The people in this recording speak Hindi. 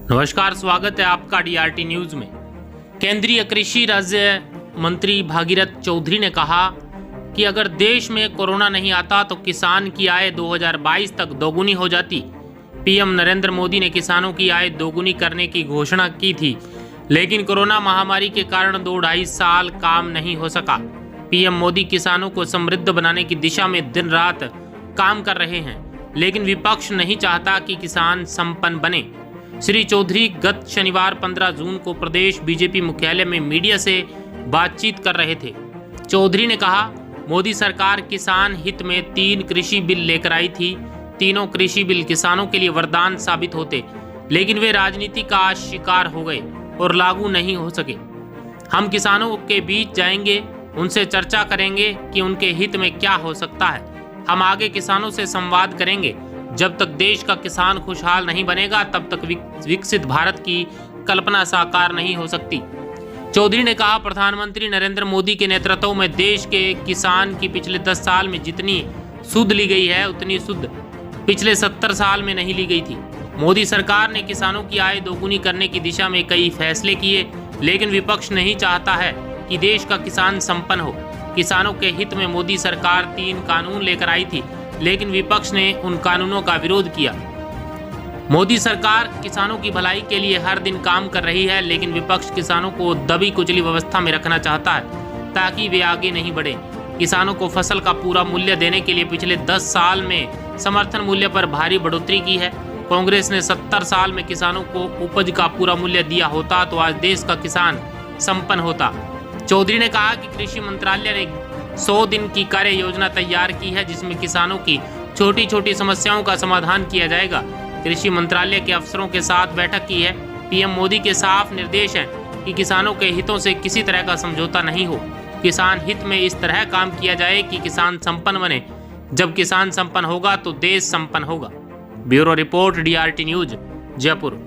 नमस्कार, स्वागत है आपका डीआरटी न्यूज में। केंद्रीय कृषि राज्य मंत्री भागीरथ चौधरी ने कहा कि अगर देश में कोरोना नहीं आता तो किसान की आय 2022 तक दोगुनी हो जाती। पीएम नरेंद्र मोदी ने किसानों की आय दोगुनी करने की घोषणा की थी, लेकिन कोरोना महामारी के कारण 2-2.5 साल काम नहीं हो सका। पीएम मोदी किसानों को समृद्ध बनाने की दिशा में दिन रात काम कर रहे हैं, लेकिन विपक्ष नहीं चाहता कि किसान संपन्न बने। श्री चौधरी गत शनिवार 15 जून को प्रदेश बीजेपी मुख्यालय में मीडिया से बातचीत कर रहे थे। चौधरी ने कहा, मोदी सरकार किसान हित में 3 कृषि बिल लेकर आई थी। तीनों कृषि बिल किसानों के लिए वरदान साबित होते, लेकिन वे राजनीति का शिकार हो गए और लागू नहीं हो सके। हम किसानों के बीच जाएंगे, उनसे चर्चा करेंगे कि उनके हित में क्या हो सकता है। हम आगे किसानों से संवाद करेंगे। जब तक देश का किसान खुशहाल नहीं बनेगा, तब तक विकसित भारत की कल्पना साकार नहीं हो सकती। चौधरी ने कहा, प्रधानमंत्री नरेंद्र मोदी के नेतृत्व में देश के किसान की पिछले 10 साल में जितनी सुध ली गई है, उतनी सुध पिछले 70 साल में नहीं ली गई थी। मोदी सरकार ने किसानों की आय दोगुनी करने की दिशा में कई फैसले किए, लेकिन विपक्ष नहीं चाहता है कि देश का किसान संपन्न हो। किसानों के हित में मोदी सरकार 3 कानून लेकर आई थी, लेकिन विपक्ष ने उन कानूनों का विरोध किया। मोदी सरकार किसानों की भलाई के लिए हर दिन काम कर रही है, लेकिन विपक्ष किसानों को दबी कुचली व्यवस्था में रखना चाहता है ताकि वे आगे नहीं बढ़े। किसानों को फसल का पूरा मूल्य देने के लिए पिछले 10 साल में समर्थन मूल्य पर भारी बढ़ोतरी की है। कांग्रेस ने 70 साल में किसानों को उपज का पूरा मूल्य दिया होता तो आज देश का किसान संपन्न होता। चौधरी ने कहा कि कृषि मंत्रालय ने 100 दिन की कार्य योजना तैयार की है, जिसमें किसानों की छोटी छोटी समस्याओं का समाधान किया जाएगा। कृषि मंत्रालय के अफसरों के साथ बैठक की है। पीएम मोदी के साफ निर्देश हैं कि किसानों के हितों से किसी तरह का समझौता नहीं हो। किसान हित में इस तरह काम किया जाए कि किसान संपन्न बने। जब किसान संपन्न होगा तो देश संपन्न होगा। Bureau report, DRT news, Jaipur.